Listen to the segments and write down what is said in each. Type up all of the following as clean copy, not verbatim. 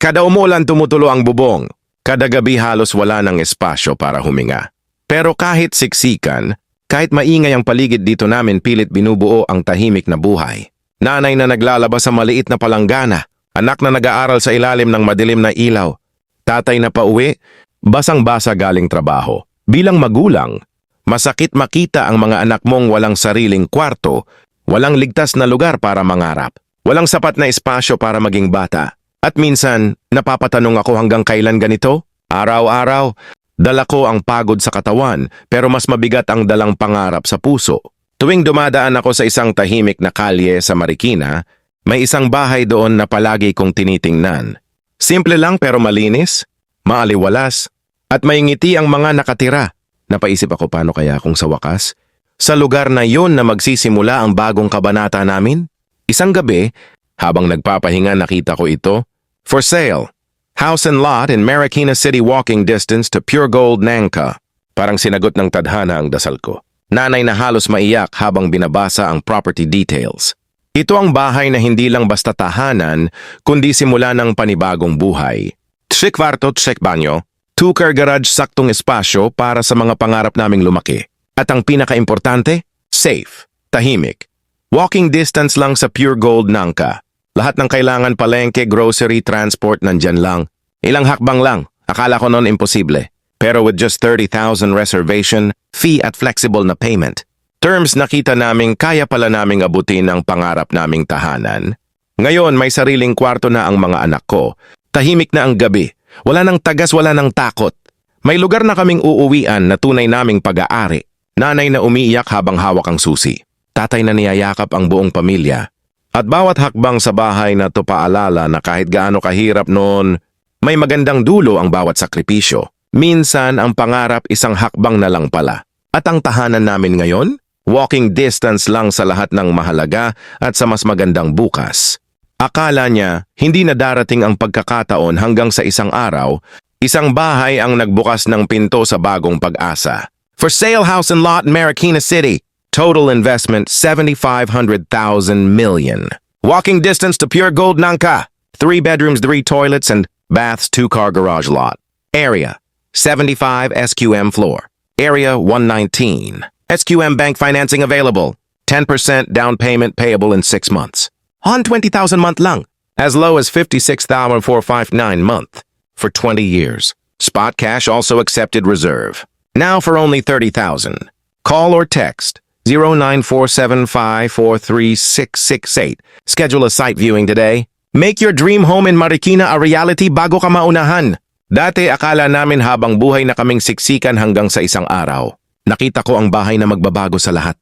Kada umulan tumutulo ang bubong. Kada gabi halos wala ng espasyo para huminga. Pero kahit siksikan, kahit maingay ang paligid dito namin, pilit binubuo ang tahimik na buhay. Nanay na naglalaba sa maliit na palanggana, anak na nag-aaral sa ilalim ng madilim na ilaw, tatay na pauwi, basang-basa galing trabaho. Bilang magulang, masakit makita ang mga anak mong walang sariling kwarto, walang ligtas na lugar para mangarap, walang sapat na espasyo para maging bata. At minsan, napapatanong ako hanggang kailan ganito? Araw-araw, dala ko ang pagod sa katawan pero mas mabigat ang dalang pangarap sa puso. Tuwing dumadaan ako sa isang tahimik na kalye sa Marikina, may isang bahay doon na palagi kong tinitingnan. Simple lang pero malinis, maaliwalas, at may ngiti ang mga nakatira. Napaisip ako paano kaya kung sa wakas, sa lugar na yun na magsisimula ang bagong kabanata namin? Isang gabi, habang nagpapahinga nakita ko ito. For sale. House and lot in Marikina City, walking distance to Pure Gold, Nangka. Parang sinagot ng tadhana ang dasal ko. Nanay na halos maiyak habang binabasa ang property details. Ito ang bahay na hindi lang basta tahanan, kundi simula ng panibagong buhay. 3 kwarto, 3 banyo, 2-car garage, saktong espasyo para sa mga pangarap naming lumaki. At ang pinaka-importante, safe, tahimik. Walking distance lang sa Pure Gold, Nangka. Lahat ng kailangan, palengke, grocery, transport, nandyan lang. Ilang hakbang lang. Akala ko noon imposible. Pero with just 30,000 reservation, fee at flexible na payment. Terms nakita naming kaya pala naming abutin ang pangarap naming tahanan. Ngayon may sariling kwarto na ang mga anak ko. Tahimik na ang gabi. Wala nang tagas, wala nang takot. May lugar na kaming uuwian na tunay naming pag-aari. Nanay na umiiyak habang hawak ang susi. Tatay na niyayakap ang buong pamilya. At bawat hakbang sa bahay na to paalala na kahit gaano kahirap noon, may magandang dulo ang bawat sakripisyo. Minsan ang pangarap isang hakbang na lang pala. At ang tahanan namin ngayon, walking distance lang sa lahat ng mahalaga at sa mas magandang bukas. Akala niya, hindi na darating ang pagkakataon hanggang sa isang araw, isang bahay ang nagbukas ng pinto sa bagong pag-asa. For sale, house and lot in Marikina City. Total investment, 7,500,000 million. Walking distance to Pure Gold, Nangka. 3 bedrooms, 3 toilets, and baths, 2-car garage lot. Area, 75 SQM floor. Area, 119. SQM bank financing available. 10% down payment payable in 6 months. On 20,000 month lang. As low as 56,459 month. For 20 years. Spot cash also accepted reserve. Now for only 30,000. Call or text 0947543668. Schedule a site viewing today. Make your dream home in Marikina a reality bago ka maunahan. Dati akala namin habang buhay na kaming siksikan hanggang sa isang araw. Nakita ko ang bahay na magbabago sa lahat.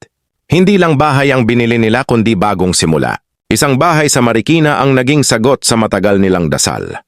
Hindi lang bahay ang binili nila kundi bagong simula. Isang bahay sa Marikina ang naging sagot sa matagal nilang dasal.